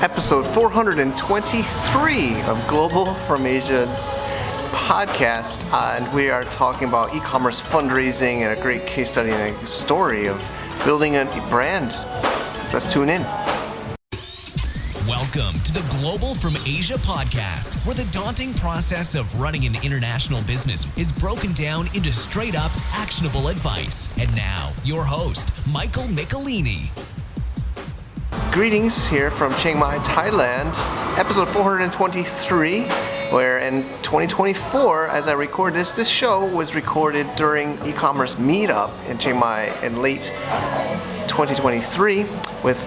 episode 423 of Global from Asia podcast, and we are talking about e-commerce fundraising and a great case study and a story of building a brand. Let's tune in. Welcome to the Global from Asia podcast, where the daunting process of running an international business is broken down into straight up actionable advice. And now, your host, Michael Michelini. Greetings here from Chiang Mai, Thailand, episode 423, where in 2024, as I record this show was recorded during e-commerce meetup in Chiang Mai in late 2023 with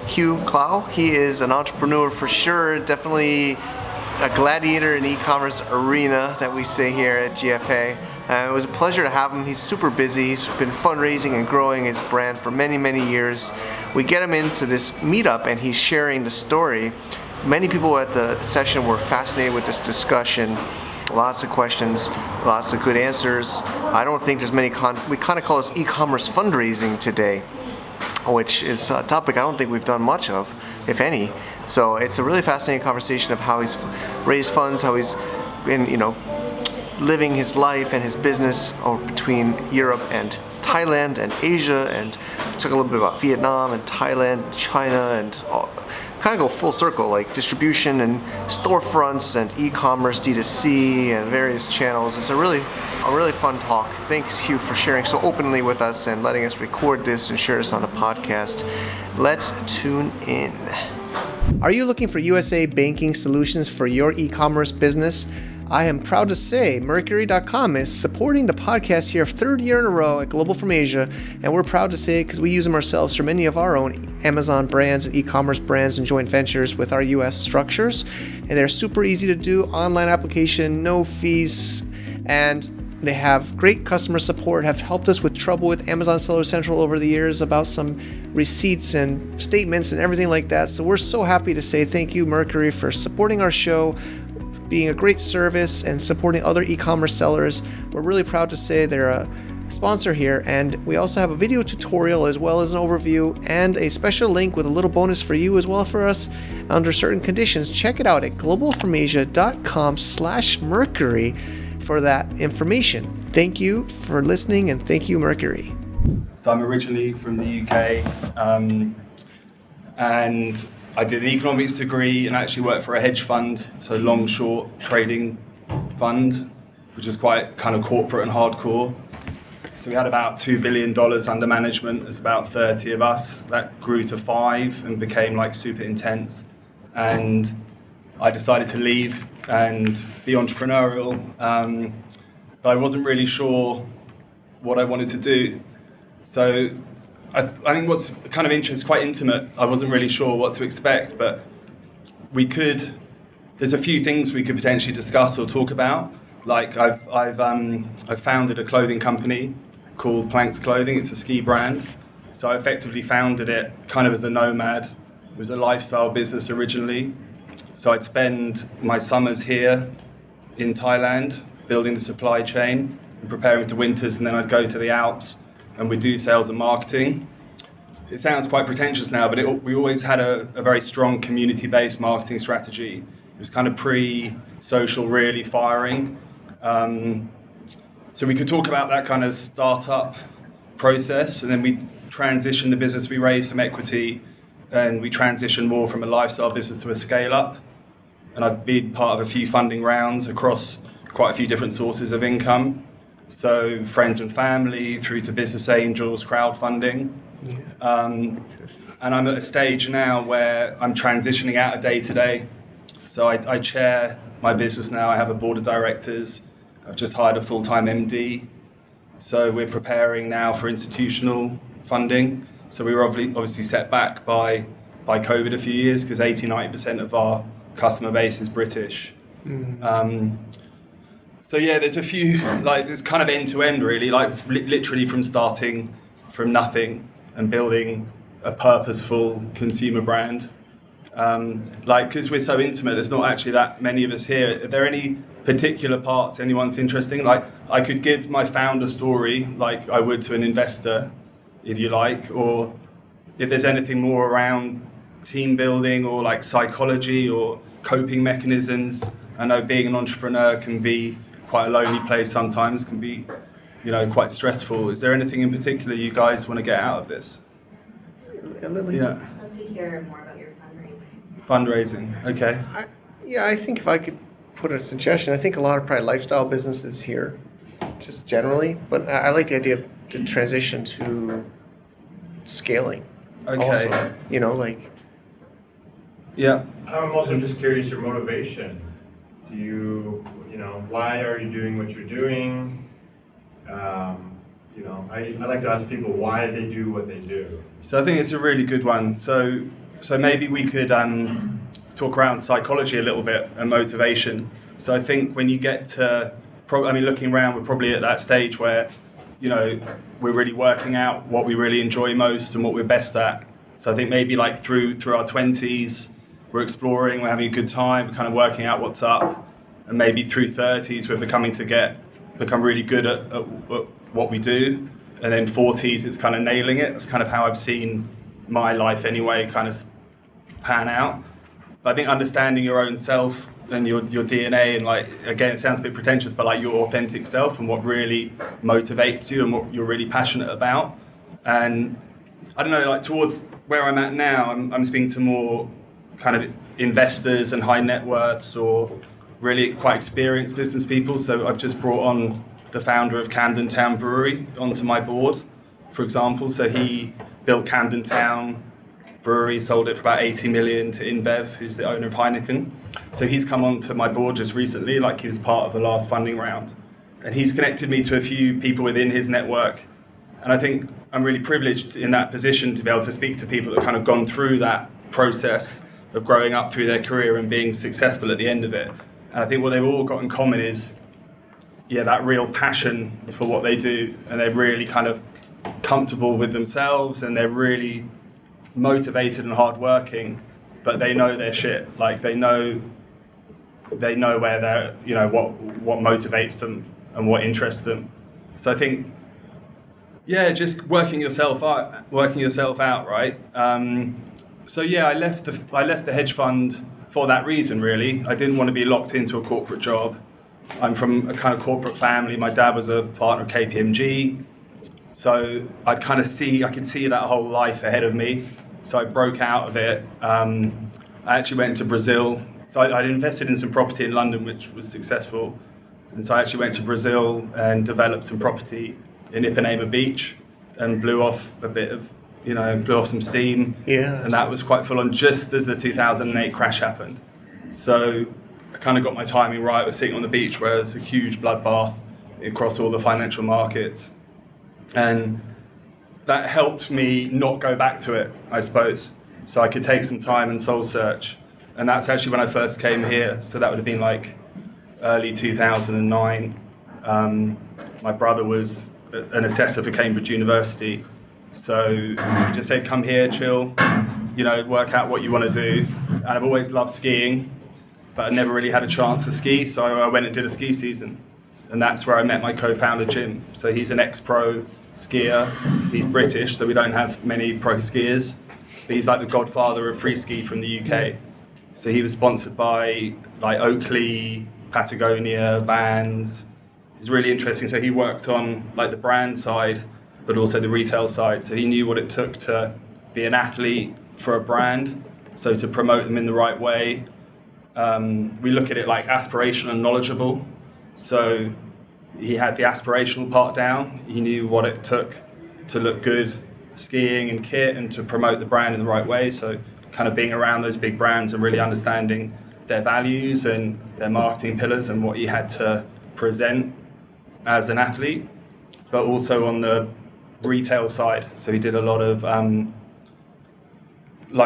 Hugh Clow. He is an entrepreneur for sure, definitely a gladiator in the e-commerce arena that we say here at GFA. It was a pleasure to have him. He's super busy. He's been fundraising and growing his brand for many, many years. We get him into this meetup and he's sharing the story. Many people at the session were fascinated with this discussion. Lots of questions, lots of good answers. I don't think there's many, we kind of call this e-commerce fundraising today, which is a topic I don't think we've done much of, if any. So it's a really fascinating conversation of how he's raised funds, how he's been, living his life and his business between Europe and Thailand and Asia, and talk a little bit about Vietnam and Thailand, China, and kind of go full circle, like distribution and storefronts and e-commerce, D2C, and various channels. It's a really fun talk. Thanks, Hugh, for sharing so openly with us and letting us record this and share this on the podcast. Let's tune in. Are you looking for USA banking solutions for your e-commerce business? I am proud to say Mercury.com is supporting the podcast here, third year in a row at Global from Asia, and we're proud to say it because we use them ourselves for many of our own Amazon brands and e-commerce brands and joint ventures with our US structures, and they're super easy to do, online application, no fees, and they have great customer support, have helped us with trouble with Amazon Seller Central over the years about some receipts and statements and everything like that. So we're so happy to say thank you, Mercury, for supporting our show, being a great service and supporting other e-commerce sellers. We're really proud to say they're a sponsor here, and we also have a video tutorial as well as an overview and a special link with a little bonus for you as well for us under certain conditions. Check it out at globalfromasia.com/Mercury for that information. Thank you for listening, and thank you, Mercury. So I'm originally from the UK, and I did an economics degree and actually worked for a hedge fund, so long-short trading fund, which is quite kind of corporate and hardcore. So we had about $2 billion under management. There's about 30 of us. That grew to 5 and became like super intense. And I decided to leave and be entrepreneurial, but I wasn't really sure what I wanted to do. So I think what's kind of interesting, quite intimate. I wasn't really sure what to expect, but there's a few things we could potentially discuss or talk about. Like I've founded a clothing company called Planks Clothing. It's a ski brand. So I effectively founded it kind of as a nomad. It was a lifestyle business originally. So I'd spend my summers here in Thailand building the supply chain and preparing for winters, and then I'd go to the Alps and we do sales and marketing. It sounds quite pretentious now, but we always had a very strong community-based marketing strategy. It was kind of pre-social really firing. So we could talk about that kind of startup process, and then we transitioned the business. We raised some equity, and we transitioned more from a lifestyle business to a scale-up. And I've been part of a few funding rounds across quite a few different sources of income. So friends and family through to business angels, crowdfunding. And I'm at a stage now where I'm transitioning out of day-to-day. So I chair my business now. I have a board of directors. I've just hired a full-time MD. So we're preparing now for institutional funding. So we were obviously set back by COVID a few years because 80-90% of our customer base is British. So yeah, there's a few, there's kind of end to end really, literally from starting from nothing and building a purposeful consumer brand. Because we're so intimate, there's not actually that many of us here. Are there any particular parts anyone's interesting? I could give my founder story like I would to an investor, if you like, or if there's anything more around team building or like psychology or coping mechanisms. I know being an entrepreneur can be quite a lonely place sometimes, can be, quite stressful. Is there anything in particular you guys want to get out of this? Lily? Yeah. I'd love to hear more about your fundraising. Fundraising, okay. I think if I could put a suggestion, I think a lot of probably lifestyle businesses here, just generally, but I like the idea of the transition to scaling. Okay. Also, Yeah. I'm also just curious your motivation. Why are you doing what you're doing? I like to ask people why they do what they do. So I think it's a really good one. So maybe we could talk around psychology a little bit and motivation. So I think when you get to, looking around, we're probably at that stage where, we're really working out what we really enjoy most and what we're best at. So I think maybe like through our 20s, we're exploring, we're having a good time, we're kind of working out what's up. And maybe through 30s, we're become really good at what we do. And then 40s, it's kind of nailing it. That's kind of how I've seen my life anyway kind of pan out. But I think understanding your own self and your DNA and again, it sounds a bit pretentious, but your authentic self and what really motivates you and what you're really passionate about. And I don't know, towards where I'm at now, I'm speaking to more kind of investors and high net worths or really quite experienced business people. So I've just brought on the founder of Camden Town Brewery onto my board, for example. So he built Camden Town Brewery, sold it for about 80 million to InBev, who's the owner of Heineken. So he's come onto my board just recently, he was part of the last funding round. And he's connected me to a few people within his network. And I think I'm really privileged in that position to be able to speak to people that have kind of gone through that process of growing up through their career and being successful at the end of it. And I think what they've all got in common is, that real passion for what they do, and they're really kind of comfortable with themselves, and they're really motivated and hardworking, but they know their shit. They know where they're, what motivates them and what interests them. So I think, just working yourself out, right? I left the hedge fund for that reason, really. I didn't want to be locked into a corporate job. I'm from a kind of corporate family. My dad was a partner of KPMG. So I could see that whole life ahead of me. So I broke out of it. I actually went to Brazil. So I'd invested in some property in London, which was successful. And so I actually went to Brazil and developed some property in Ipanema Beach and blew off some steam. Yeah. And that was quite full on just as the 2008 crash happened. So I kind of got my timing right. I was sitting on the beach where there's a huge bloodbath across all the financial markets. And that helped me not go back to it, I suppose. So I could take some time and soul search. And that's actually when I first came here. So that would have been early 2009. My brother was an assessor for Cambridge University. So he just said, come here, chill, work out what you want to do. And I've always loved skiing, but I never really had a chance to ski. So I went and did a ski season. And that's where I met my co-founder, Jim. So he's an ex-pro skier. He's British, so we don't have many pro skiers. But he's the godfather of free ski from the UK. So he was sponsored by Oakley, Patagonia, Vans. It's really interesting. So he worked on the brand side, but also the retail side. So he knew what it took to be an athlete for a brand. So to promote them in the right way. We look at it like aspirational and knowledgeable. So he had the aspirational part down. He knew what it took to look good skiing and kit and to promote the brand in the right way. So kind of being around those big brands and really understanding their values and their marketing pillars and what he had to present as an athlete, but also on the retail side. So he did a lot of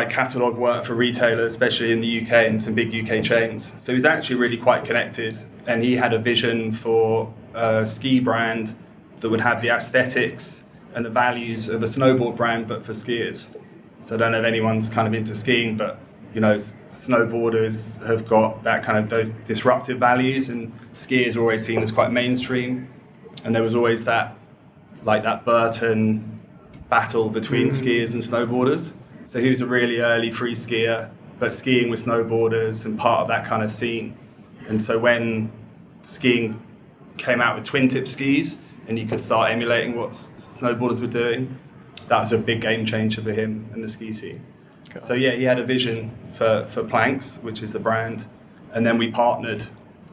catalogue work for retailers, especially in the UK and some big UK chains. So he's actually really quite connected, and he had a vision for a ski brand that would have the aesthetics and the values of a snowboard brand, but for skiers. So I don't know if anyone's kind of into skiing, but snowboarders have got that kind of those disruptive values, and skiers are always seen as quite mainstream. And there was always that Burton battle between skiers and snowboarders. So he was a really early free skier, but skiing with snowboarders and part of that kind of scene. And so when skiing came out with twin tip skis and you could start emulating what snowboarders were doing, that was a big game changer for him and the ski scene. So yeah, he had a vision for Planks, which is the brand, and then we partnered.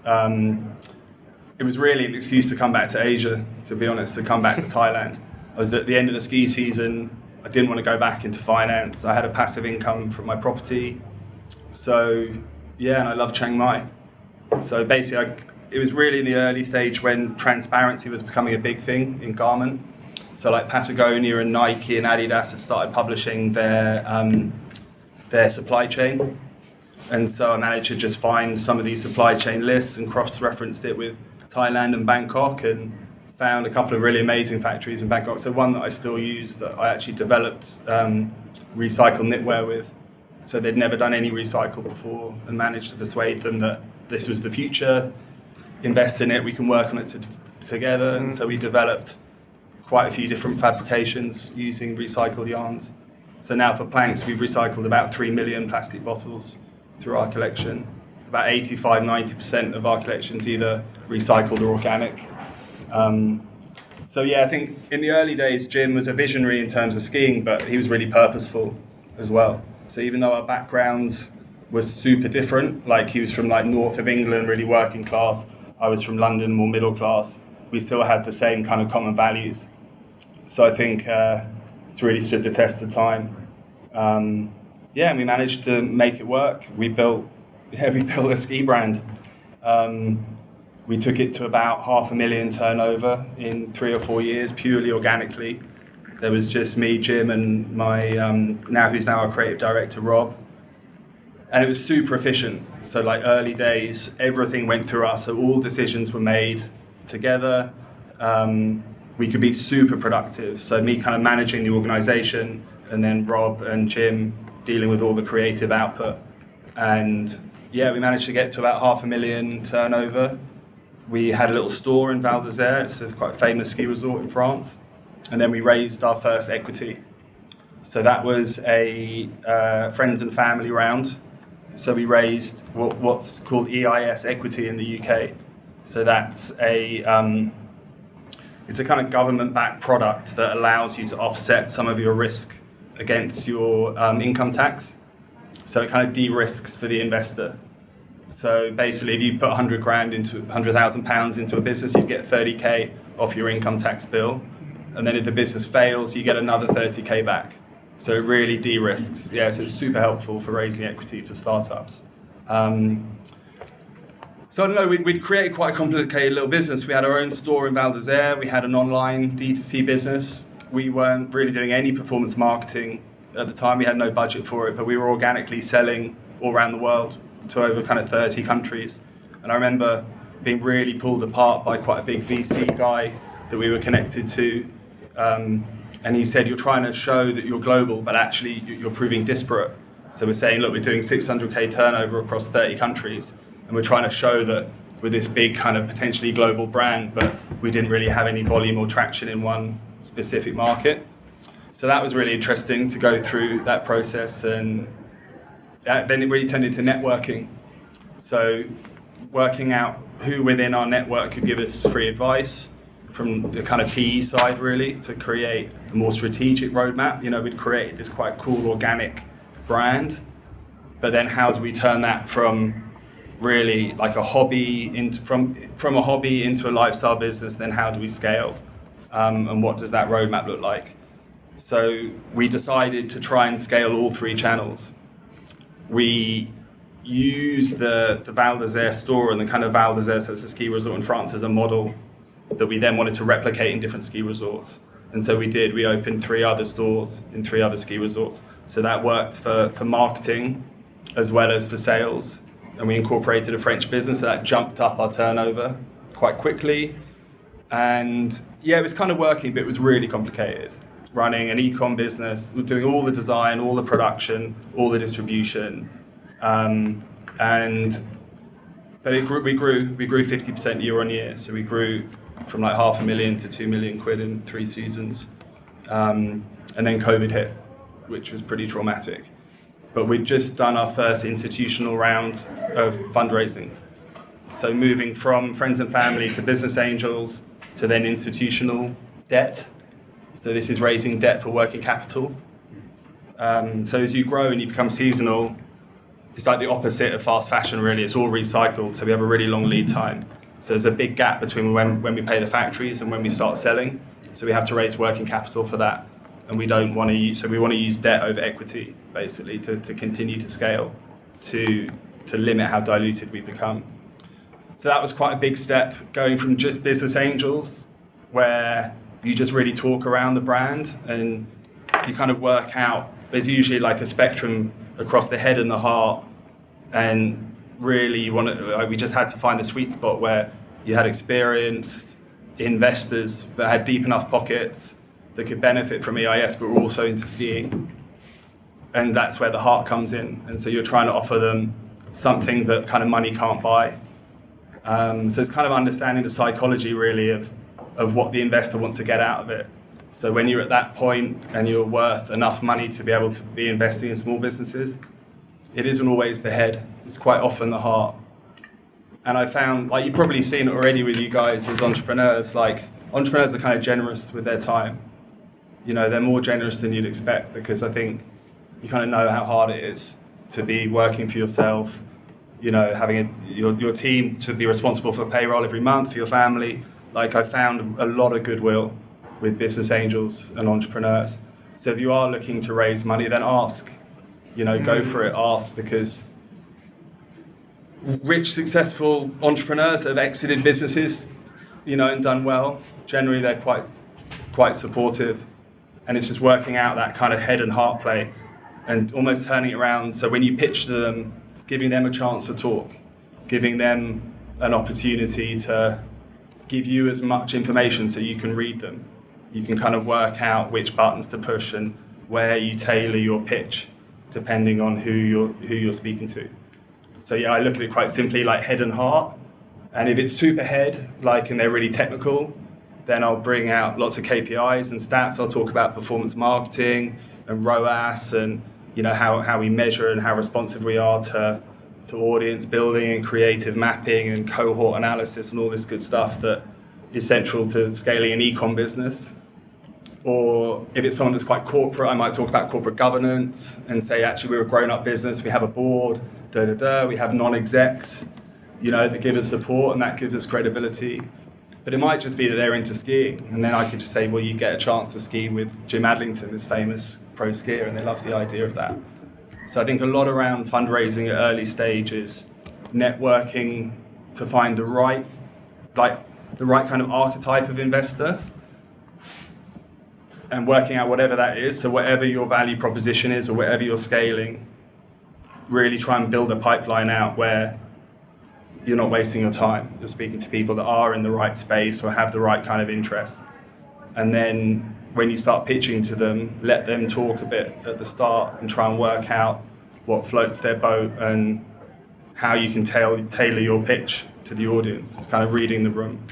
It was really an excuse to come back to Asia, to be honest, to come back to Thailand. I was at the end of the ski season. I didn't want to go back into finance. I had a passive income from my property. So yeah, and I love Chiang Mai. So basically, it was really in the early stage when transparency was becoming a big thing in garment. So like Patagonia and Nike and Adidas had started publishing their supply chain. And so I managed to just find some of these supply chain lists and cross-referenced it with Thailand and Bangkok and found a couple of really amazing factories in Bangkok. So one that I still use that I actually developed recycled knitwear with. So they'd never done any recycle before and managed to persuade them that this was the future, invest in it, we can work on it together. And so we developed quite a few different fabrications using recycled yarns. So now for Planks, we've recycled about 3 million plastic bottles through our collection. About 85-90% of our collection's either recycled or organic. So yeah, I think in the early days, Jim was a visionary in terms of skiing, but he was really purposeful as well. So even though our backgrounds were super different, like he was from like north of England, really working class, I was from London, more middle class, we still had the same kind of common values. So I think it's really stood the test of time. And we managed to make it work. We built a ski brand. We took it to about $500,000 turnover in 3 or 4 years, purely organically. There was just me, Jim, and my who's now our creative director, Rob. And it was super efficient. So like early days, everything went through us. So all decisions were made together. We could be super productive. So me kind of managing the organization, and then Rob and Jim dealing with all the creative output. And yeah, we managed to get to about $500,000 turnover. We had a little store in Val d'Isère. It's a quite famous ski resort in France. And then we raised our first equity. So that was a friends and family round. So we raised what's called EIS equity in the UK. So that's it's a kind of government-backed product that allows you to offset some of your risk against your income tax. So it kind of de-risks for the investor. So basically, if you put 100,000 pounds into a business, you get 30k off your income tax bill. And then if the business fails, you get another 30k back. So it really de-risks. Yeah, so it's super helpful for raising equity for startups. So I don't know, we'd created quite a complicated little business. We had our own store in Val d'Isère. We had an online D2C business. We weren't really doing any performance marketing at the time. We had no budget for it, but we were organically selling all around the world to over kind of 30 countries. And I remember being really pulled apart by quite a big VC guy that we were connected to. And he said, you're trying to show that you're global, but actually you're proving disparate. So we're saying, look, we're doing 600k turnover across 30 countries. And we're trying to show that we're this big kind of potentially global brand, but we didn't really have any volume or traction in one specific market. So that was really interesting to go through that process. And then it really turned into networking. So working out who within our network could give us free advice from the kind of PE side, really, to create a more strategic roadmap. You know, we'd created this quite cool organic brand, but then how do we turn that from really like a hobby from a hobby into a lifestyle business? Then how do we scale? And what does that roadmap look like? So we decided to try and scale all 3 channels. We used the Val d'Isère store and the kind of Val d'Isère, so it's a ski resort in France, as a model that we then wanted to replicate in different ski resorts. And so we opened 3 other stores in 3 other ski resorts. So that worked for marketing as well as for sales. And we incorporated a French business, so that jumped up our turnover quite quickly. And yeah, it was kind of working, but it was really complicated. Running an e-com business, doing all the design, all the production, all the distribution. But we grew 50% year on year. So we grew from like $500,000 to 2 million quid in 3 seasons. And then COVID hit. which was pretty traumatic. But we'd just done our first institutional round of fundraising. So moving from friends and family to business angels to then institutional debt. So this is raising debt for working capital. So as you grow and you become seasonal, it's like the opposite of fast fashion, really. It's all recycled, so we have a really long lead time. So there's a big gap between when we pay the factories and when we start selling. So we have to raise working capital for that. And we don't want to use, so we want to use debt over equity, basically, to continue to scale, to limit how diluted we become. So that was quite a big step, going from just business angels, where you just really talk around the brand and you kind of work out, there's usually like a spectrum across the head and the heart, and really we just had to find the sweet spot where you had experienced investors that had deep enough pockets that could benefit from EIS but were also into skiing. And that's where the heart comes in. And so you're trying to offer them something that kind of money can't buy. So it's kind of understanding the psychology really of what the investor wants to get out of it. So when you're at that point and you're worth enough money to be able to be investing in small businesses, it isn't always the head, it's quite often the heart. And I found, like you've probably seen it already with you guys as entrepreneurs, like entrepreneurs are kind of generous with their time. You know, they're more generous than you'd expect, because I think you kind of know how hard it is to be working for yourself, you know, having your team to be responsible for payroll every month for your family. Like I found a lot of goodwill with business angels and entrepreneurs. So if you are looking to raise money, then ask, you know, go for it, ask, because rich, successful entrepreneurs that have exited businesses, you know, and done well, generally they're quite supportive. And it's just working out that kind of head and heart play and almost turning it around. So when you pitch to them, giving them a chance to talk, giving them an opportunity to give you as much information so you can read them. You can kind of work out which buttons to push and where you tailor your pitch depending on who you're speaking to. So yeah, I look at it quite simply like head and heart. And if it's super head, like, and they're really technical, then I'll bring out lots of KPIs and stats. I'll talk about performance marketing and ROAS and, you know, how we measure and how responsive we are to audience building and creative mapping and cohort analysis and all this good stuff that is central to scaling an e-com business. Or if it's someone that's quite corporate, I might talk about corporate governance and say, actually, we're a grown-up business, we have a board, we have non-execs, you know, that give us support and that gives us credibility. But it might just be that they're into skiing, and then I could just say, well, you get a chance to ski with Jim Adlington, this famous pro skier, and they love the idea of that. So I think a lot around fundraising at early stages, networking to find the right kind of archetype of investor, and working out whatever that is. So whatever your value proposition is or whatever you're scaling, really try and build a pipeline out where you're not wasting your time. You're speaking to people that are in the right space or have the right kind of interest. And then when you start pitching to them, let them talk a bit at the start and try and work out what floats their boat and how you can tailor your pitch to the audience. It's kind of reading the room.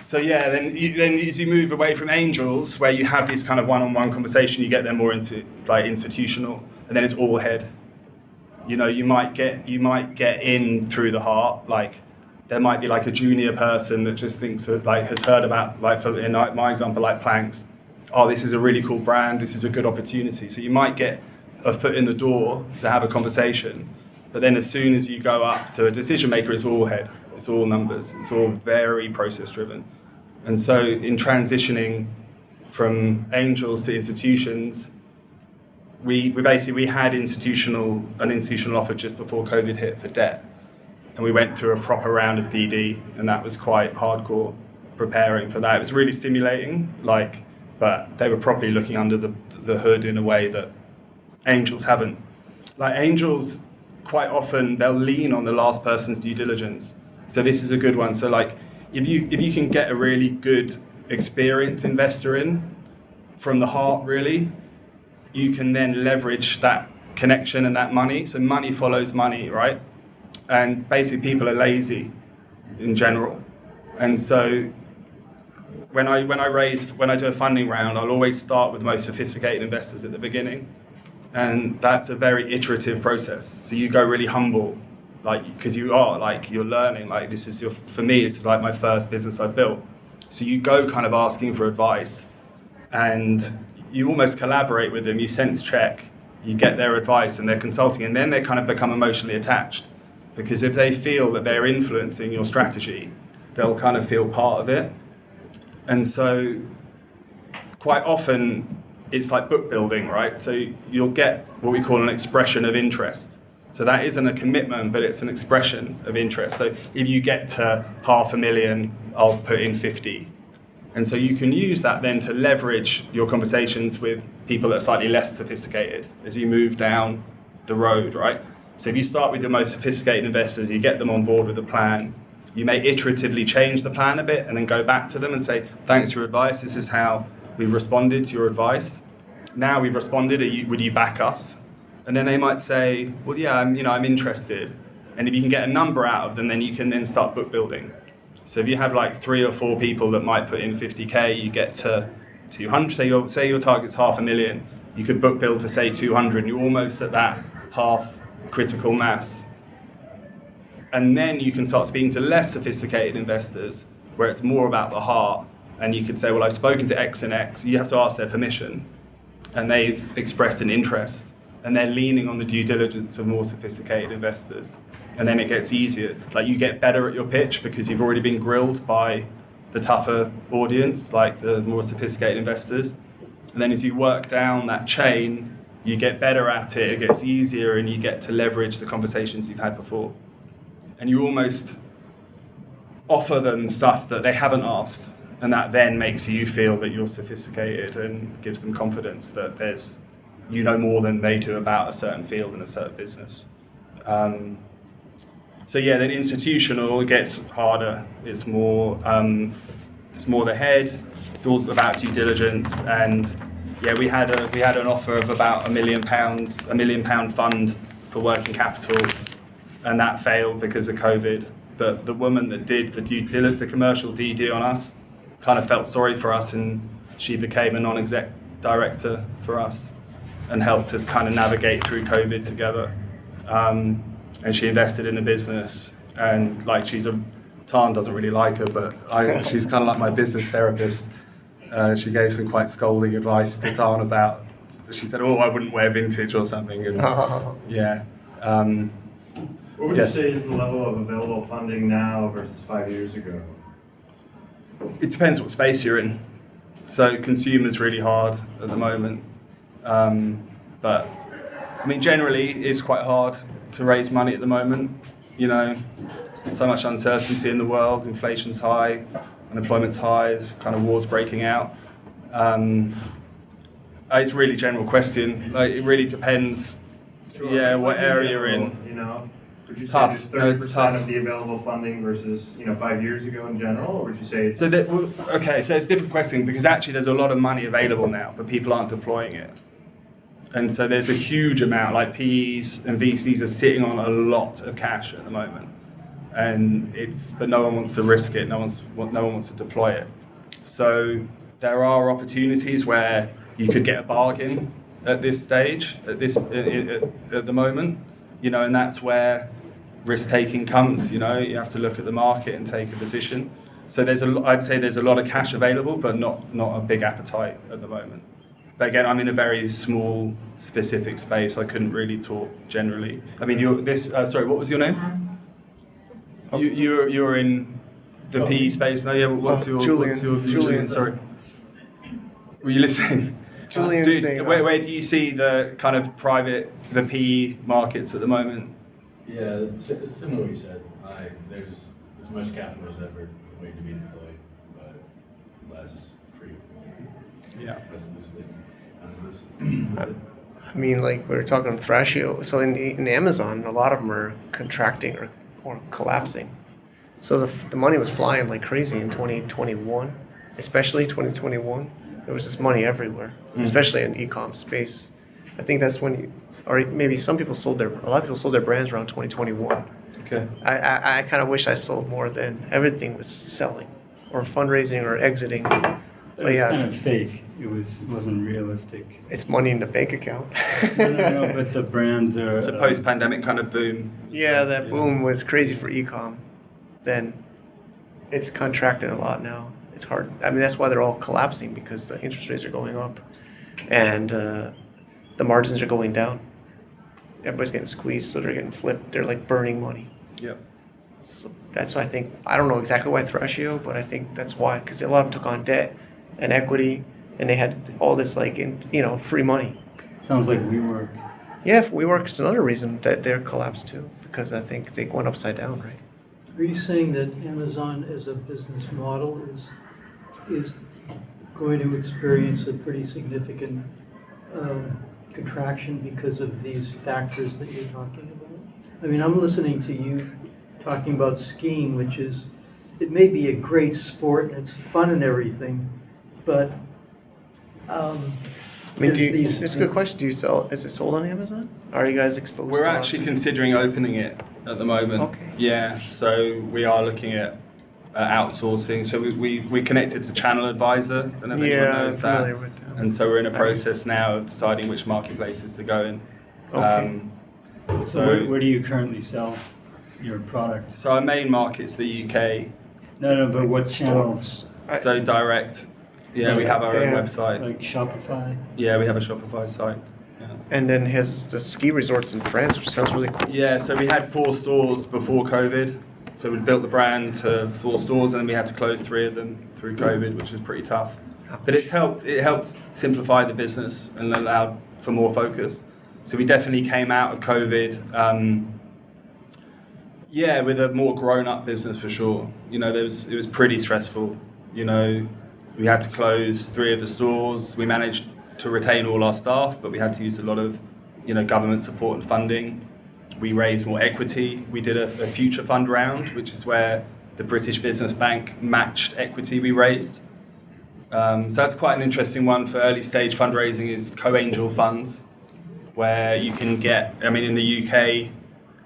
So yeah, then as you move away from angels, where you have this kind of one-on-one conversation, you get them more into like institutional, and then it's all head. You know, you might get in through the heart. Like there might be like a junior person that just thinks that, like, has heard about, like, for in my example, like planks. Oh, this is a really cool brand. This is a good opportunity. So you might get a foot in the door to have a conversation, but then as soon as you go up to a decision maker, it's all head. It's all numbers. It's all very process driven. And so in transitioning from angels to institutions, we had an institutional offer just before COVID hit for debt. And we went through a proper round of DD, and that was quite hardcore preparing for that. It was really stimulating, but they were properly looking under the hood in a way that angels haven't. Like angels, quite often they'll lean on the last person's due diligence. So this is a good one. So like, if you can get a really good experienced investor in from the heart, really, you can then leverage that connection and that money. So money follows money, right? And basically people are lazy in general. And so when I do a funding round, I'll always start with the most sophisticated investors at the beginning, and that's a very iterative process. So you go really humble, like, because you're learning. Like, for me, this is like my first business I built. So you go kind of asking for advice, and you almost collaborate with them. You sense check, you get their advice and their consulting, and then they kind of become emotionally attached, because if they feel that they're influencing your strategy, they'll kind of feel part of it. And so quite often it's like book building, right? So you'll get what we call an expression of interest. So that isn't a commitment, but it's an expression of interest. So if you get to 500,000, I'll put in 50. And so you can use that then to leverage your conversations with people that are slightly less sophisticated as you move down the road, right? So if you start with the most sophisticated investors, you get them on board with the plan. You may iteratively change the plan a bit and then go back to them and say, thanks for your advice. This is how we've responded to your advice. Now we've responded, would you back us? And then they might say, well, yeah, I'm interested. And if you can get a number out of them, then you can then start book building. So if you have like 3 or 4 people that might put in 50K, you get to 200, say your target's 500,000, you could book build to say 200, and you're almost at that half critical mass. And then you can start speaking to less sophisticated investors where it's more about the heart. And you could say, well, I've spoken to X and X. You have to ask their permission. And they've expressed an interest. And they're leaning on the due diligence of more sophisticated investors. And then it gets easier. Like, you get better at your pitch because you've already been grilled by the tougher audience, like the more sophisticated investors. And then as you work down that chain, you get better at it, it gets easier, and you get to leverage the conversations you've had before. And you almost offer them stuff that they haven't asked, and that then makes you feel that you're sophisticated and gives them confidence that you know more than they do about a certain field and a certain business. Then institutional, it gets harder. It's more the head. It's all about due diligence, and we had an offer of about £1 million, £1 million fund for working capital. And that failed because of COVID. But the woman that did the commercial DD on us kind of felt sorry for us, and she became a non-exec director for us and helped us kind of navigate through COVID together. And she invested in the business. And like, Tan doesn't really like her, but she's kind of like my business therapist. She gave some quite scolding advice to Tan about, she said, I wouldn't wear vintage or something. And what would you say is the level of available funding now versus 5 years ago? It depends what space you're in. So consumer's really hard at the moment. But I mean, generally it's quite hard to raise money at the moment. You know, so much uncertainty in the world, inflation's high, unemployment's high, there's kind of wars breaking out. It's a really general question. Like, it really depends. Sure. What area you're in. You know, would you Tough. say there's 30% of the available funding versus 5 years ago in general, or would you say it's... So it's a different question, because actually there's a lot of money available now, but people aren't deploying it. And so there's a huge amount, like PEs and VCs are sitting on a lot of cash at the moment, but no one wants to risk it. No one wants to deploy it. So there are opportunities where you could get a bargain at this stage, at the moment, and that's where risk taking comes. You have to look at the market and take a position. So I'd say there's a lot of cash available, but not a big appetite at the moment. But again, I'm in a very small, specific space. I couldn't really talk generally. I mean, sorry, what was your name? You're in the PE space now. Yeah. What's your view? Julian. Sorry. Were you listening? Julian. Where do you see the kind of the PE markets at the moment? Yeah, it's similar to what you said. There's as much capital as ever waiting to be deployed, but less free. Yeah. Less loosely. I mean, like, we were talking Thrashio. So in Amazon, a lot of them are contracting or collapsing. So the money was flying like crazy in 2021, especially 2021. There was just money everywhere, especially in e-com space. I think that's when or maybe a lot of people sold their brands around 2021. Okay. I kind of wish I sold more then. Everything was selling. or fundraising or exiting. It was kind of fake. It wasn't realistic. It's money in the bank account. No, but the brands are. It's a post-pandemic kind of boom. Yeah, So, that boom was crazy for e-com. Then it's contracted a lot now. It's hard. I mean, that's why they're all collapsing, because the interest rates are going up and the margins are going down. Everybody's getting squeezed, so they're getting flipped. They're like burning money. Yep. So that's why I don't know exactly why Thrashio, but I think that's why, because a lot of them took on debt and equity, and they had all this free money. Sounds like WeWork. Yeah, WeWork's another reason that they're collapsed too, because I think they went upside down, right? Are you saying that Amazon as a business model is going to experience a pretty significant contraction because of these factors that you're talking about? I mean, I'm listening to you talking about skiing, which it may be a great sport and it's fun and everything, but I mean, it's a good question. Is it sold on Amazon? Are you guys exposed We're to actually considering opening it at the moment. Okay. Yeah, so we are looking at outsourcing. So we connected to Channel Advisor. I don't know if anyone knows I'm that. familiar with them. And so we're in a process now of deciding which marketplaces to go in. Okay. So where do you currently sell your product? So our main market's the UK. No, but what channels? So direct. Yeah, we have our own Yeah. website. Like Shopify? Yeah, we have a Shopify site. Yeah. And then has the ski resorts in France, which sounds really cool. Yeah, so we had 4 stores before COVID. So we built the brand to 4 stores, and then we had to close 3 of them through COVID, which was pretty tough. But it helped simplify the business and allowed for more focus. So we definitely came out of COVID, with a more grown-up business for sure. It was pretty stressful. We had to close 3 of the stores. We managed to retain all our staff, but we had to use a lot of, government support and funding. We raised more equity. We did a future fund round, which is where the British Business Bank matched equity we raised. So that's quite an interesting one for early stage fundraising, is co-angel funds, where you can get, in the UK,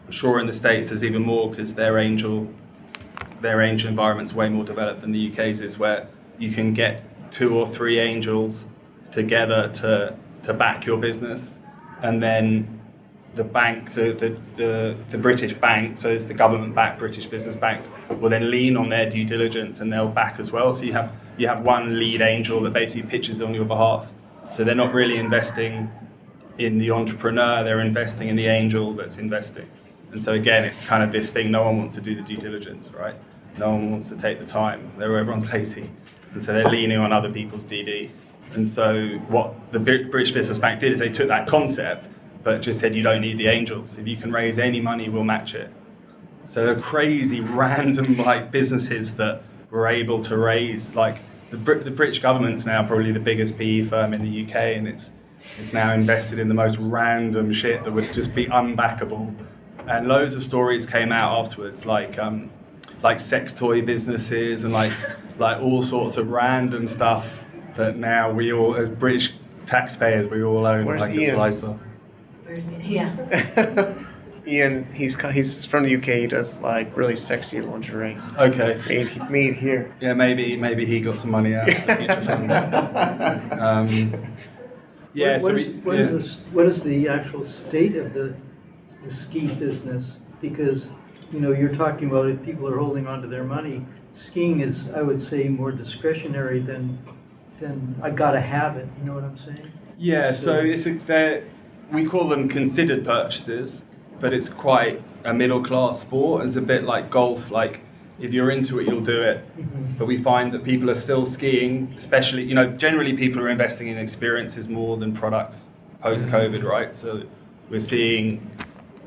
I'm sure in the States there's even more, because their angel environment's way more developed than the UK's is, where you can get 2 or 3 angels together to back your business, and then the bank, so the British bank, so it's the government-backed British Business Bank, will then lean on their due diligence and they'll back as well. So you have one lead angel that basically pitches on your behalf. So they're not really investing in the entrepreneur, they're investing in the angel that's investing. And so again, it's kind of this thing, no one wants to do the due diligence, right? No one wants to take the time. Everyone's lazy. And so they're leaning on other people's DD. And so what the British Business Bank did is they took that concept, but just said, you don't need the angels. If you can raise any money, we'll match it. So they're crazy, random businesses that were able to raise, the British government's now probably the biggest PE firm in the UK, and it's now invested in the most random shit that would just be unbackable. And loads of stories came out afterwards, like sex toy businesses and like all sorts of random stuff that now we all, as British taxpayers, we all own. Where's a Ian? slice of. Yeah. Ian, he's from the UK. He does really sexy lingerie. Okay. Made here. Yeah, maybe he got some money out of the future fund. What is the actual state of the ski business? Because you're talking about if people are holding on to their money. Skiing is, I would say, more discretionary than I gotta have it. You know what I'm saying? Yeah. So we call them considered purchases, but it's quite a middle class sport. It's a bit like golf. Like if you're into it, you'll do it. Mm-hmm. But we find that people are still skiing, especially, generally people are investing in experiences more than products post-COVID, right? So we're seeing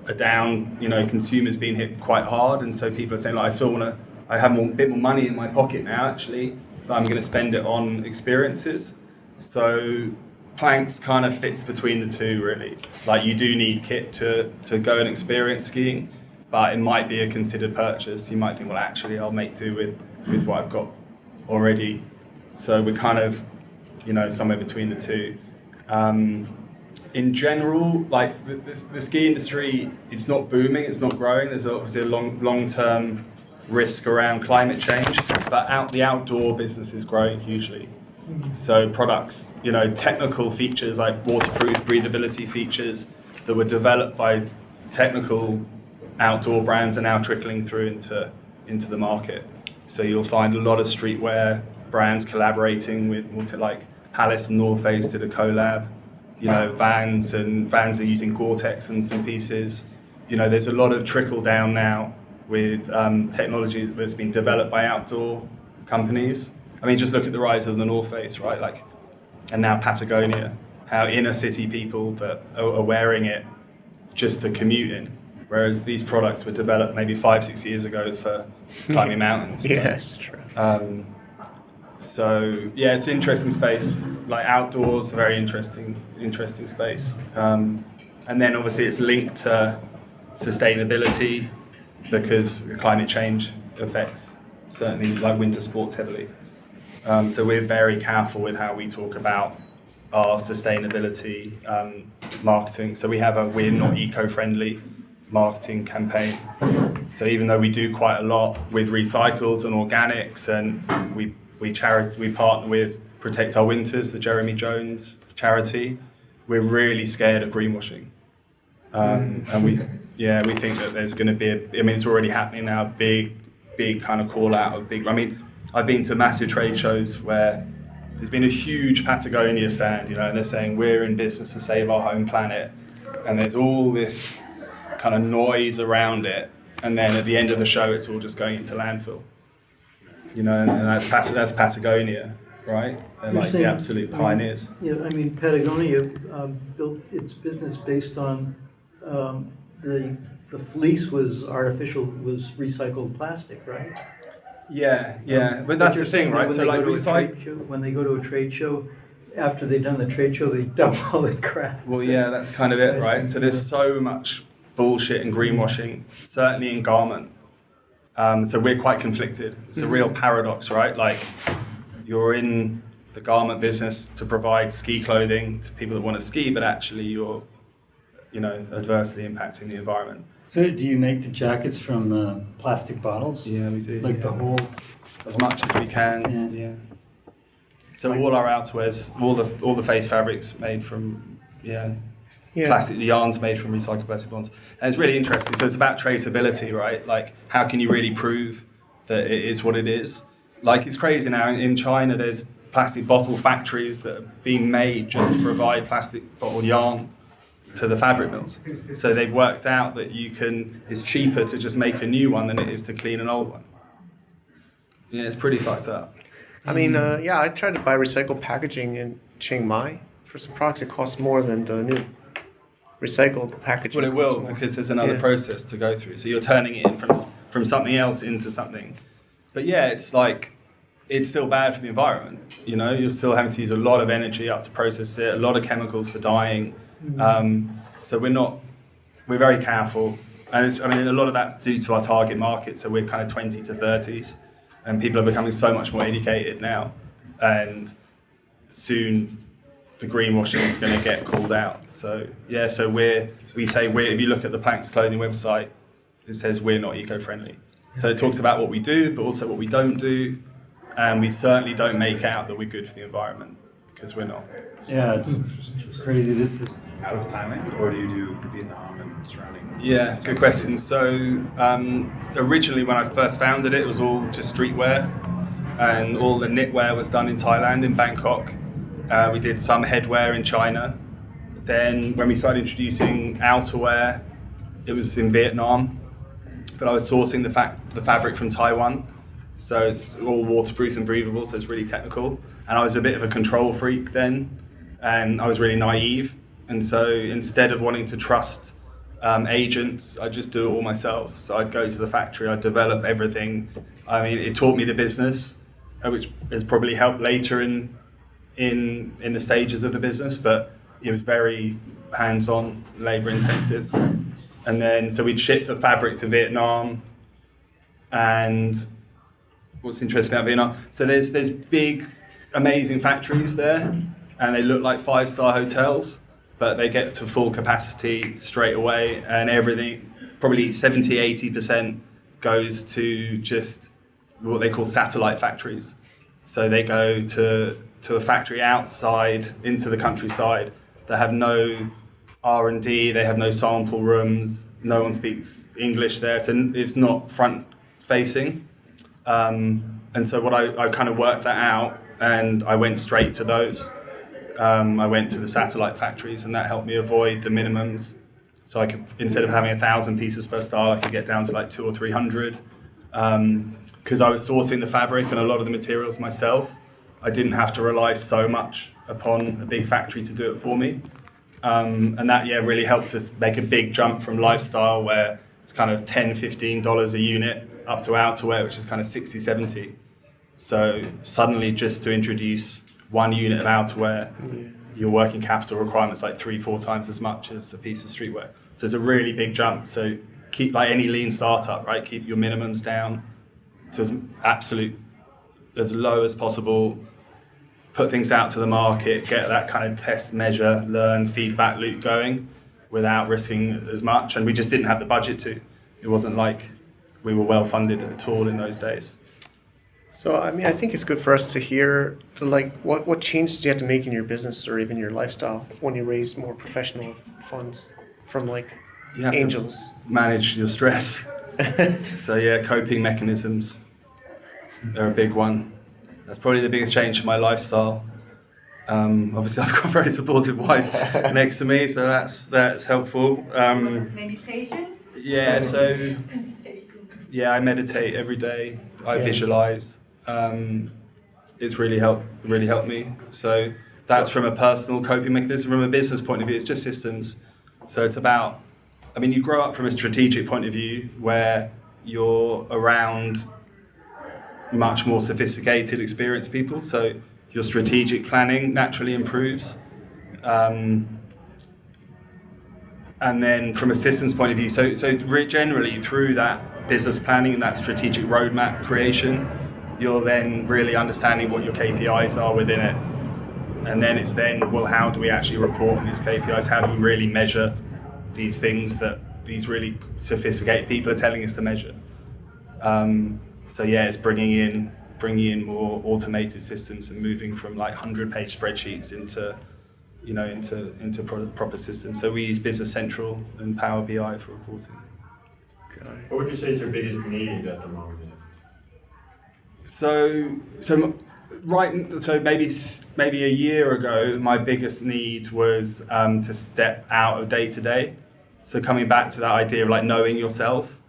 a down, consumers being hit quite hard. And so people are saying, I have a bit more money in my pocket now, actually, but I'm going to spend it on experiences. So Planks kind of fits between the two, really. You do need kit to go and experience skiing, but it might be a considered purchase. You might think, well, actually, I'll make do with what I've got already. So we're kind of, somewhere between the two. In general, the ski industry, it's not booming, it's not growing. There's obviously a long-term risk around climate change, but the outdoor business is growing hugely. So products, technical features like waterproof breathability features that were developed by technical outdoor brands are now trickling through into the market. So you'll find a lot of streetwear brands collaborating with like Palace and North Face did a collab. Vans are using Gore-Tex and some pieces. There's a lot of trickle down now with technology that's been developed by outdoor companies. I mean, just look at the rise of the North Face, right? And now Patagonia, how inner city people that are wearing it just to commute in, whereas these products were developed maybe 5-6 years ago for climbing mountains. Yes, true. So yeah, it's an interesting space. Like outdoors, a very interesting space. And then obviously it's linked to sustainability because climate change affects certainly like winter sports heavily. So we're very careful with how we talk about our sustainability marketing. So we have a "We're not eco-friendly" marketing campaign. So even though we do quite a lot with recycles and organics, and we partner with Protect Our Winters, the Jeremy Jones charity, we're really scared of greenwashing. And we think that there's going to be it's already happening now, big kind of call out of I've been to massive trade shows where there's been a huge Patagonia stand, and they're saying we're in business to save our home planet, and there's all this kind of noise around it, and then at the end of the show it's all just going into landfill. And that's Patagonia, right? They're like the absolute pioneers. Patagonia built its business based on the fleece was recycled plastic, right? Yeah, but that's the thing, right? So like when they go to a trade show, after they've done the trade show, they dump all the crap. Well, yeah, that's kind of it, right? So there's so much bullshit and greenwashing, certainly in garment. So we're quite conflicted. It's a real paradox, right? Like you're in the garment business to provide ski clothing to people that want to ski, but actually you're, adversely impacting the environment. So do you make the jackets from plastic bottles? Yeah, we do. The whole... As much as we can, yeah. So all our outerwears, all the face fabrics made from, plastic, the yarns made from recycled plastic bonds. And it's really interesting. So it's about traceability, right? Like, how can you really prove that it is what it is? Like, it's crazy now. In China, there's plastic bottle factories that are being made just to provide plastic bottle yarn to the fabric mills. So they've worked out that it's cheaper to just make a new one than it is to clean an old one. Yeah, it's pretty fucked up. I tried to buy recycled packaging in Chiang Mai. For some products, it costs more than the new recycled packaging. Well, it will, because there's another process to go through. So you're turning it in from something else into something. But yeah, it's still bad for the environment. You're still having to use a lot of energy up to process it, a lot of chemicals for dyeing. So we're very careful. And a lot of that's due to our target market. So we're kind of 20 to 30s. And people are becoming so much more educated now. And soon the greenwashing is going to get called out. So if you look at the Planks Clothing website, it says we're not eco-friendly. So it talks about what we do, but also what we don't do. And we certainly don't make out that we're good for the environment, because we're not. Yeah, it's crazy. This is out of Thailand, or do you do Vietnam and surrounding? Yeah, good question. So originally when I first founded it, it was all just streetwear, and all the knitwear was done in Thailand, in Bangkok. We did some headwear in China. Then when we started introducing outerwear, it was in Vietnam, but I was sourcing the fabric from Taiwan. So it's all waterproof and breathable, so it's really technical. And I was a bit of a control freak then, and I was really naive. And so instead of wanting to trust agents, I just do it all myself. So I'd go to the factory, I'd develop everything. It taught me the business, which has probably helped later in the stages of the business, but it was very hands-on, labor intensive. And then, so we'd ship the fabric to Vietnam. And what's interesting about Vietnam, so there's big, amazing factories there, and they look like 5-star hotels, but they get to full capacity straight away, and everything, probably 70-80% goes to just what they call satellite factories. So they go to a factory outside into the countryside that have no R&D, they have no sample rooms, no one speaks English there, so it's not front facing. And so what I kind of worked that out, and I went straight to those. I went to the satellite factories, and that helped me avoid the minimums. So I could, instead of having 1,000 pieces per style, I could get down to like 200 or 300. Because I was sourcing the fabric and a lot of the materials myself, I didn't have to rely so much upon a big factory to do it for me. And that, really helped us make a big jump from lifestyle, where it's kind of $10, $15 a unit, up to outerwear, which is kind of 60, 70. So suddenly, just to introduce one unit of outerwear, your working capital requirement's like 3-4 times as much as a piece of streetwear. So it's a really big jump. So keep, like any lean startup, right? Keep your minimums down to as low as possible. Put things out to the market, get that kind of test, measure, learn, feedback loop going without risking as much. And we just didn't have the budget to. It wasn't like we were well funded at all in those days. So, I mean, I think it's good for us to hear, what changes do you have to make in your business or even your lifestyle when you raise more professional funds from You have angels? to manage your stress. So coping mechanisms are a big one. That's probably the biggest change in my lifestyle. Obviously, I've got a very supportive wife next to me, so that's helpful. Meditation? Yeah, so Meditation. I meditate every day. I visualize. It's really helped me. So that's from a personal coping mechanism. From a business point of view, it's just systems. So it's about, you grow up from a strategic point of view where you're around much more sophisticated, experienced people. So your strategic planning naturally improves. And then from a systems point of view, so generally through that business planning and that strategic roadmap creation, you're then really understanding what your KPIs are within it. And then it's how do we actually report on these KPIs? How do we really measure these things that these really sophisticated people are telling us to measure? It's bringing in more automated systems and moving from 100-page spreadsheets into proper systems. So we use Business Central and Power BI for reporting. What would you say is your biggest need at the moment? So maybe a year ago, my biggest need was to step out of day to day. So coming back to that idea of knowing yourself,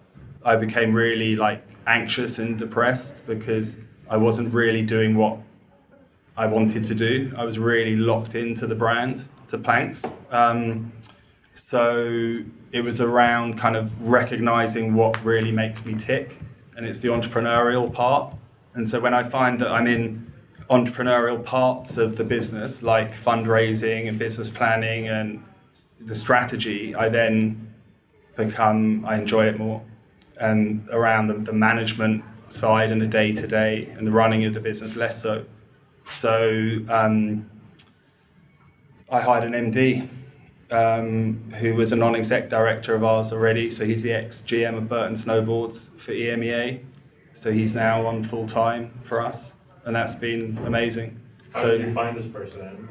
I became really anxious and depressed because I wasn't really doing what I wanted to do. I was really locked into the brand, to Planks. So it was around kind of recognizing what really makes me tick, and it's the entrepreneurial part. And so when I find that I'm in entrepreneurial parts of the business, like fundraising and business planning and the strategy, I then I enjoy it more. And around the management side and the day-to-day and the running of the business, less so. So I hired an MD who was a non-exec director of ours already. So he's the ex-GM of Burton Snowboards for EMEA. So he's now on full-time for us, and that's been amazing. How did you find this person?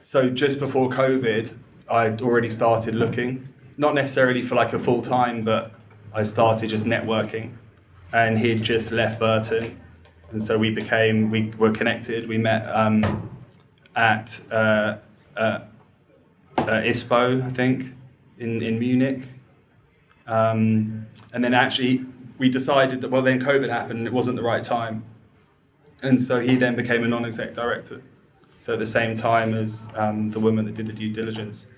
So just before COVID, I'd already started looking, not necessarily for a full-time, but I started just networking, and he'd just left Burton, and so we were connected. We met at ISPO, I think, in Munich, and then actually we decided that then COVID happened and it wasn't the right time, and so he then became a non-exec director. So at the same time as the woman that did the due diligence,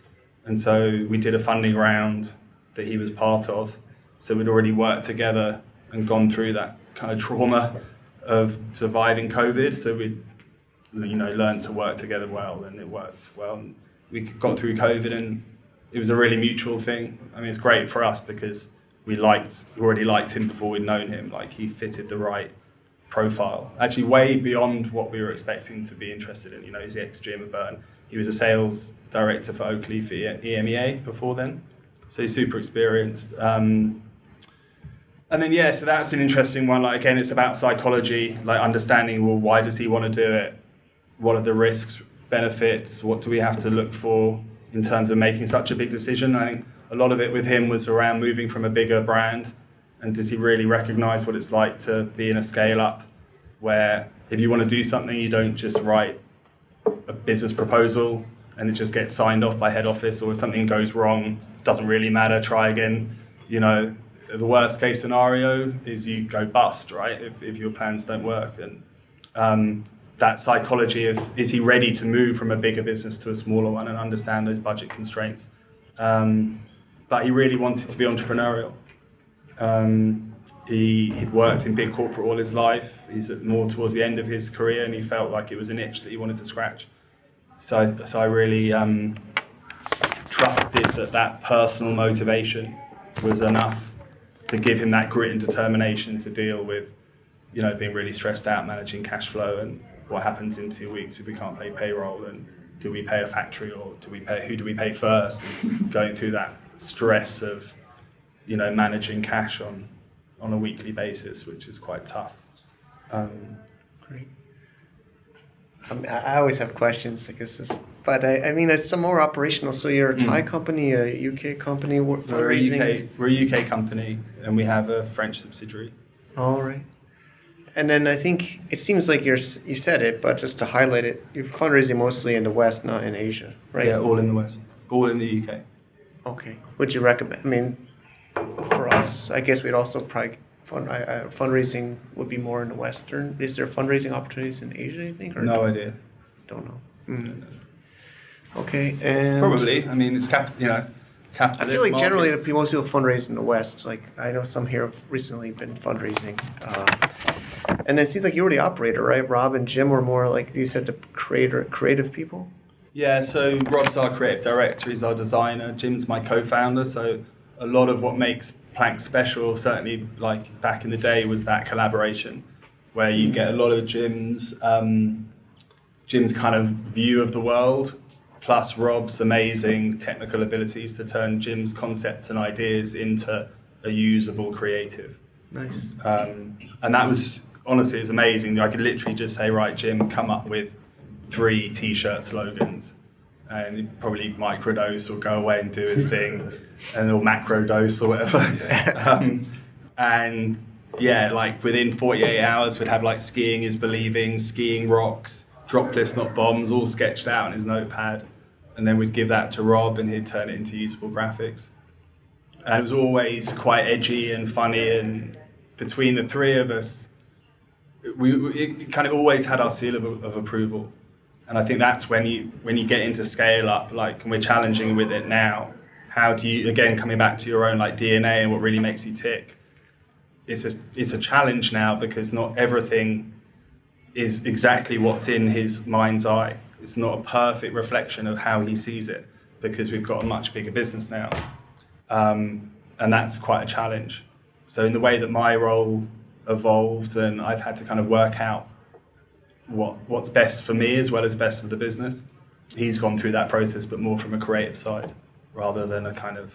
and so we did a funding round that he was part of. So we'd already worked together and gone through that kind of trauma of surviving COVID. So we, learned to work together well, and it worked well. And we got through COVID, and it was a really mutual thing. It's great for us because we already liked him before we'd known him. He fitted the right profile, actually way beyond what we were expecting to be interested in. He's the ex-GM of Burton. He was a sales director for Oakley for EMEA before then. So he's super experienced. And then, yeah, so that's an interesting one. Like, again, it's about psychology, like understanding, well, why does he want to do it? What are the risks, benefits? What do we have to look for in terms of making such a big decision? I think a lot of it with him was around moving from a bigger brand. And does he really recognize what it's like to be in a scale up where if you want to do something, you don't just write a business proposal and it just gets signed off by head office, or if something goes wrong, doesn't really matter, try again. You know, the worst case scenario is you go bust, right? If your plans don't work. And that psychology of, is he ready to move from a bigger business to a smaller one and understand those budget constraints? But he really wanted to be entrepreneurial. He'd worked in big corporate all his life. He's more towards the end of his career, and he felt like it was an itch that he wanted to scratch. So I really trusted that personal motivation was enough to give him that grit and determination to deal with, you know, being really stressed out, managing cash flow, and what happens in 2 weeks if we can't pay payroll, and do we pay a factory, or who do we pay first? And going through that stress of, you know, managing cash on a weekly basis, which is quite tough. Great. I always have questions, I guess, but I mean, it's some more operational. So you're a Thai company, a UK company, fundraising? We're a UK company, and we have a French subsidiary. All right. And then I think it seems like you said it, but just to highlight it, you're fundraising mostly in the West, not in Asia, right? Yeah, all in the West, all in the UK. Okay. Would you recommend? I mean, for us, I guess we'd also probably fundraising would be more in the Western. Is there fundraising opportunities in Asia, you think? Or No idea. Don't know. Mm. Okay, and Probably. I mean, it's capitalist. I feel like generally markets. most people fundraise in the West. Like I know some here have recently been fundraising. And then it seems like you were the operator, right? Rob and Jim were more like you said, the creative people. Yeah, so Rob's our creative director, he's our designer, Jim's my co-founder, so a lot of what makes Plank special, certainly like back in the day, was that collaboration, where you get a lot of Jim's kind of view of the world, plus Rob's amazing technical abilities to turn Jim's concepts and ideas into a usable creative. Nice. And that was, honestly, it was amazing. I could literally just say, right, Jim, come up with 3 t-shirt slogans, and he'd probably microdose or go away and do his thing, and or macrodose or whatever. And yeah, like within 48 hours, we'd have like skiing is believing, skiing rocks, droplets not bombs, all sketched out on his notepad. And then we'd give that to Rob, and he'd turn it into usable graphics. And it was always quite edgy and funny, and between the 3 of us, it kind of always had our seal of approval. And I think that's when you get into scale up, like, and we're challenging with it now. How do you, again, coming back to your own like DNA and what really makes you tick? It's a challenge now, because not everything is exactly what's in his mind's eye. It's not a perfect reflection of how he sees it, because we've got a much bigger business now. And that's quite a challenge. So in the way that my role evolved, and I've had to kind of work out what's best for me as well as best for the business, he's gone through that process, but more from a creative side rather than a kind of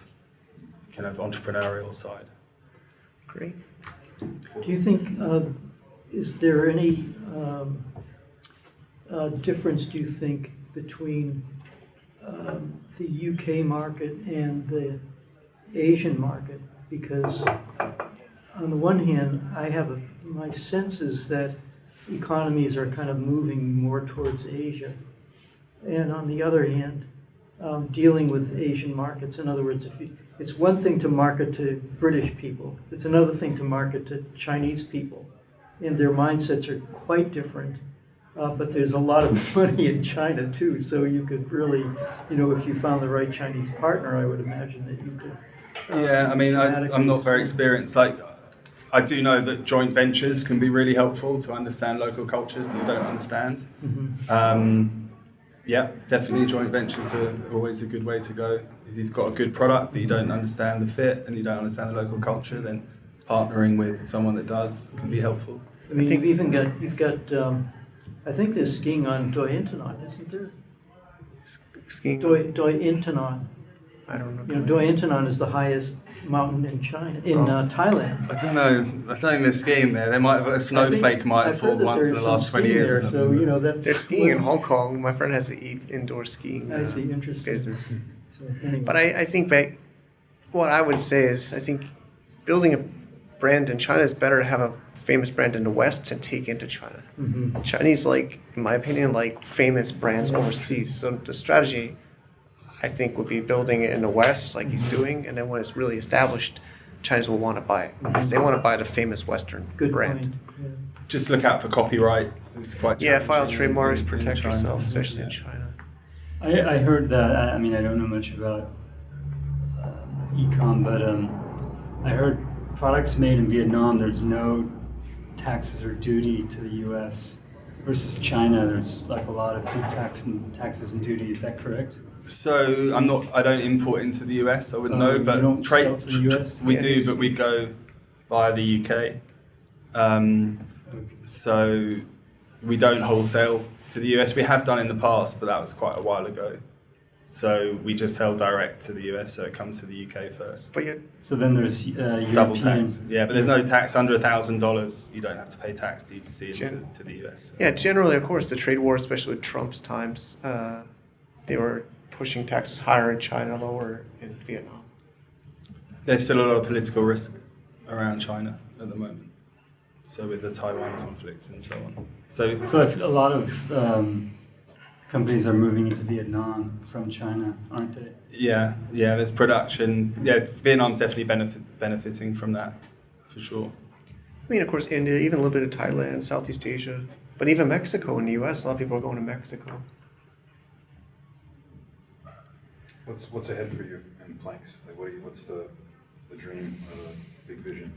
entrepreneurial side. Great. Do you think, is there any difference, do you think, between the UK market and the Asian market? Because on the one hand, my sense is that economies are kind of moving more towards Asia. And on the other hand, dealing with Asian markets, in other words, it's one thing to market to British people, it's another thing to market to Chinese people. And their mindsets are quite different. But there's a lot of money in China too, so you could really, if you found the right Chinese partner, I would imagine that you could. Yeah, I mean, I'm not very experienced. Like, I do know that joint ventures can be really helpful to understand local cultures that you don't understand. Mm-hmm. Yeah, definitely joint ventures are always a good way to go. If you've got a good product but you don't understand the fit and you don't understand the local culture, then partnering with someone that does can be helpful. I mean, you've got. I think there's skiing on Doi Intanon, isn't there? Skiing. Doi Intanon. I don't know. Doi Intanon is the highest mountain in China, in Thailand. I don't know. I don't think they're skiing there. They might have a snowflake might have I've heard fallen that once in there's the last some 20 skiing years. or there, something. so that's. They're skiing in Hong Kong. My friend has the indoor skiing I see, interesting. business. So anyway. But I think what I would say is I think building a brand in China is better to have a famous brand in the West and take into China. Mhm. Chinese, like, in my opinion, like famous brands overseas. So the strategy, I think, would be building it in the West, like he's doing, and then when it's really established, Chinese will want to buy it because they want to buy the famous Western Good brand. point. Yeah. Just look out for copyright. It's quite Yeah, file challenging trademarks, in protect China. yourself, especially Yeah. in China. I heard that, I mean, I don't know much about e-com, but I heard products made in Vietnam, there's no taxes or duty to the U.S. versus China. There's like a lot of taxes and duty. Is that correct? So I don't import into the US. I wouldn't know, You but don't sell to the US? we Yeah, do, but we go via the UK. So we don't wholesale to the US. We have done in the past, but that was quite a while ago. So we just sell direct to the US, so it comes to the UK first. But you, So then there's European. Double tax. Yeah, but there's no tax under $1,000. You don't have to pay tax D2C to the US. yeah, generally, of course, the trade war, especially with Trump's times, they were pushing taxes higher in China, lower in Vietnam. There's still a lot of political risk around China at the moment. So with the Taiwan conflict and so on. So if a lot of companies are moving into Vietnam from China, aren't they? Yeah, there's production. Yeah, Vietnam's definitely benefiting from that, for sure. I mean, of course, India, even a little bit of Thailand, Southeast Asia, but even Mexico and the U.S., a lot of people are going to Mexico. What's ahead for you in planks? Like, what's the dream, big vision?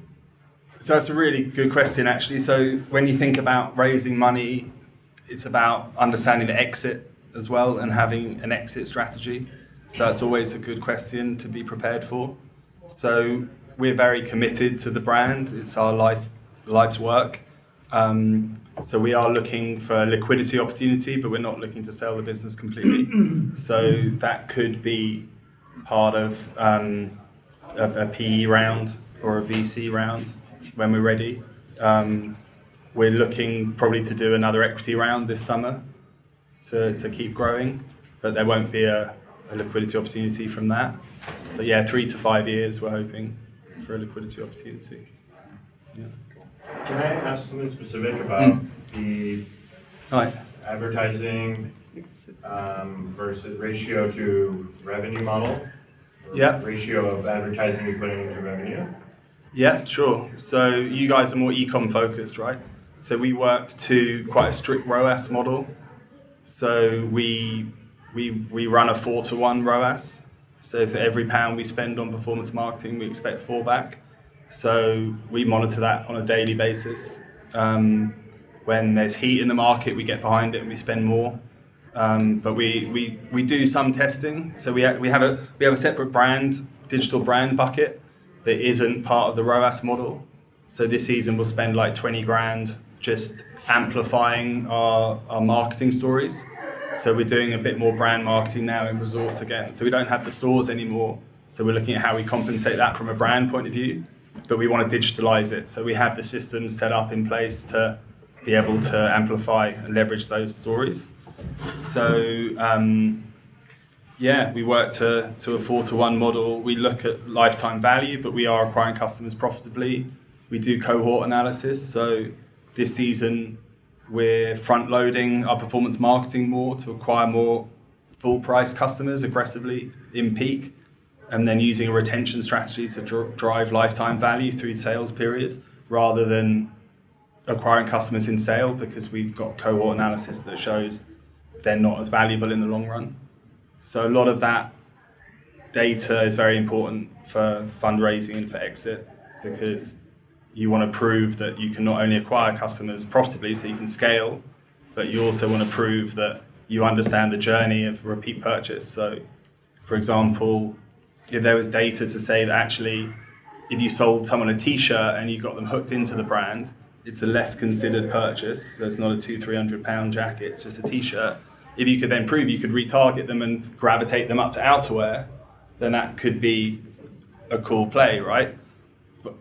So that's a really good question, actually. So when you think about raising money, it's about understanding the exit as well and having an exit strategy. So that's always a good question to be prepared for. So we're very committed to the brand. It's our life's work. So we are looking for a liquidity opportunity, but we're not looking to sell the business completely. So that could be part of a PE round or a VC round when we're ready. We're looking probably to do another equity round this summer to keep growing, but there won't be a liquidity opportunity from that. So yeah, 3 to 5 years we're hoping for a liquidity opportunity. Yeah. Can I ask something specific about the Right. advertising versus ratio to revenue model? Or Yeah. ratio of advertising you put into revenue? Yeah, sure. So you guys are more e-com focused, right? So we work to quite a strict ROAS model. So we run a 4-to-1 ROAS. So for every pound we spend on performance marketing, we expect 4 back. So we monitor that on a daily basis. When there's heat in the market, we get behind it and we spend more. But we do some testing. So we have a separate digital brand bucket that isn't part of the ROAS model. So this season we'll spend like 20 grand just amplifying our marketing stories. So we're doing a bit more brand marketing now in resorts again. So we don't have the stores anymore. So we're looking at how we compensate that from a brand point of view, but we want to digitalize it. So we have the systems set up in place to be able to amplify and leverage those stories. So we work to a 4-to-1 model. We look at lifetime value, but we are acquiring customers profitably. We do cohort analysis. So this season, we're front-loading our performance marketing more to acquire more full-price customers aggressively in peak, and then using a retention strategy to drive lifetime value through sales period, rather than acquiring customers in sale, because we've got cohort analysis that shows they're not as valuable in the long run. So a lot of that data is very important for fundraising and for exit, because you want to prove that you can not only acquire customers profitably so you can scale, but you also want to prove that you understand the journey of repeat purchase. So, for example, if there was data to say that actually if you sold someone a t-shirt and you got them hooked into the brand, it's a less considered purchase. So it's not a £200-300 jacket, it's just a t-shirt. If you could then prove you could retarget them and gravitate them up to outerwear, then that could be a cool play, right? But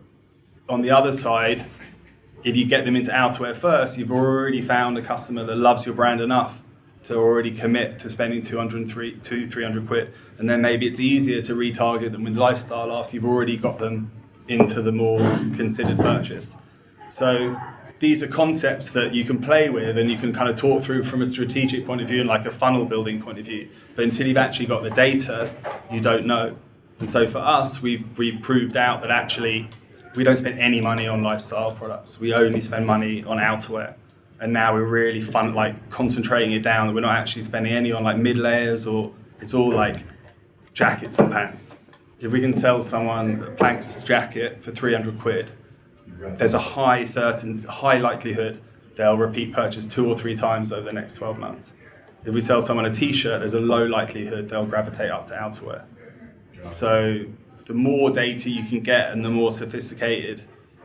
on the other side, if you get them into outerwear first, you've already found a customer that loves your brand enough to already commit to spending 300 quid. And then maybe it's easier to retarget them with lifestyle after you've already got them into the more considered purchase. So these are concepts that you can play with and you can kind of talk through from a strategic point of view and like a funnel building point of view. But until you've actually got the data, you don't know. And so for us, we've proved out that actually we don't spend any money on lifestyle products. We only spend money on outerwear. And now we're really concentrating it down. We're not actually spending any on like mid layers, or it's all like jackets and pants. If we can sell someone a Planks jacket for 300 quid, there's a high likelihood they'll repeat purchase 2 or 3 times over the next 12 months. If we sell someone a t-shirt, there's a low likelihood they'll gravitate up to outerwear. So the more data you can get and the more sophisticated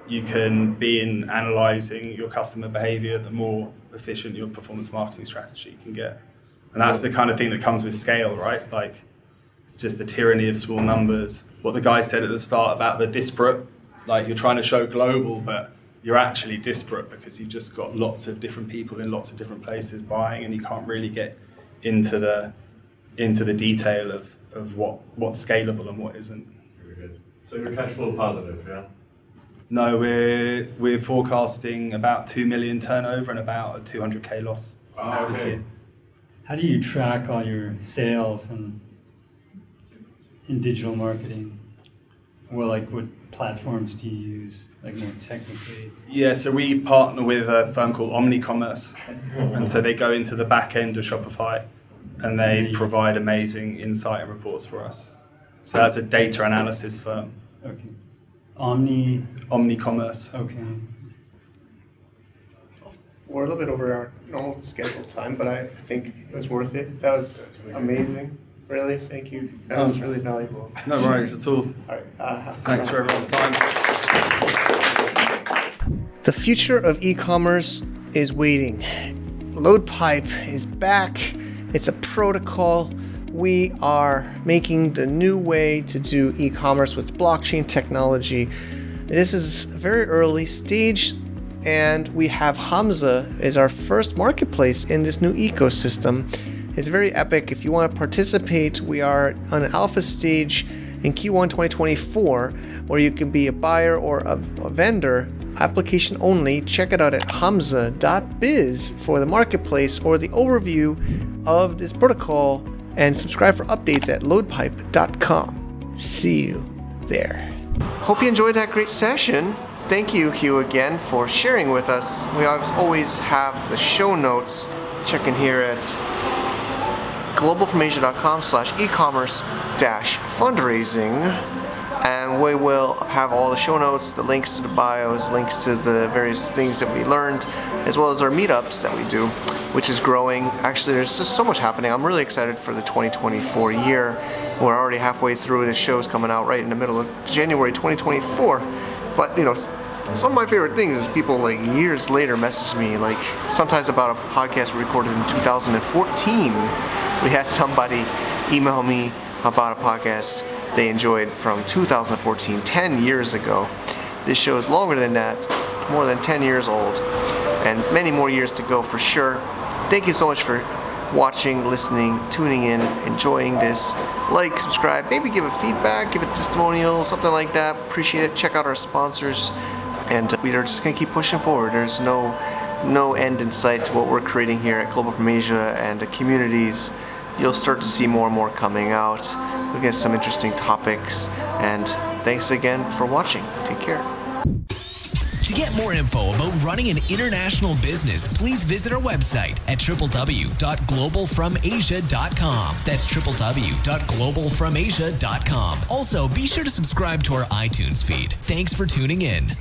you can be in analyzing your customer behavior, the more efficient your performance marketing strategy can get. And that's the kind of thing that comes with scale, right? Like, it's just the tyranny of small numbers. What the guy said at the start about the disparate, like you're trying to show global, but you're actually disparate because you've just got lots of different people in lots of different places buying, and you can't really get into the detail of what's scalable and what isn't. Very good. So you're cash flow positive, yeah? No, we're forecasting about 2 million turnover and about a 200k loss this year. How do you track all your sales and in digital marketing? Well, like what platforms do you use, like more technically? Yeah, so we partner with a firm called Ecommerce, and so they go into the back end of Shopify and they provide amazing insight and reports for us. So that's a data analysis firm. Okay. Omnicommerce. Okay. We're a little bit over our normal scheduled time, but I think it was worth it. That was amazing. Really, thank you. That was really valuable. No worries at all. All right. Thanks for everyone's time. The future of e-commerce is waiting. LoadPipe is back. It's a protocol. We are making the new way to do e-commerce with blockchain technology. This is very early stage, and we have Hamza as our first marketplace in this new ecosystem. It's very epic. If you want to participate, we are on an alpha stage in Q1 2024, where you can be a buyer or a vendor, application only. Check it out at hamza.biz for the marketplace or the overview of this protocol, and subscribe for updates at loadpipe.com. See you there. Hope you enjoyed that great session. Thank you, Hugh, again for sharing with us. We always have the show notes. Check in here at globalfromAsia.com/ecommerce-fundraising, and we will have all the show notes, the links to the bios, links to the various things that we learned, as well as our meetups that we do, which is growing. Actually, there's just so much happening. I'm really excited for the 2024 year. We're already halfway through. The show's coming out right in the middle of January 2024. But, some of my favorite things is people like years later message me, like sometimes about a podcast we recorded in 2014. We had somebody email me about a podcast they enjoyed from 2014, 10 years ago. This show is longer than that, more than 10 years old, and many more years to go for sure. Thank you so much for watching, listening, tuning in, enjoying this. Like, subscribe, maybe give a feedback, give a testimonial, something like that. Appreciate it. Check out our sponsors, and we are just going to keep pushing forward. There's no end in sight to what we're creating here at Global from Asia and the communities. You'll start to see more and more coming out. We'll get some interesting topics, and thanks again for watching. Take care. To get more info about running an international business, please visit our website at www.globalfromasia.com. That's www.globalfromasia.com. Also, be sure to subscribe to our iTunes feed. Thanks for tuning in.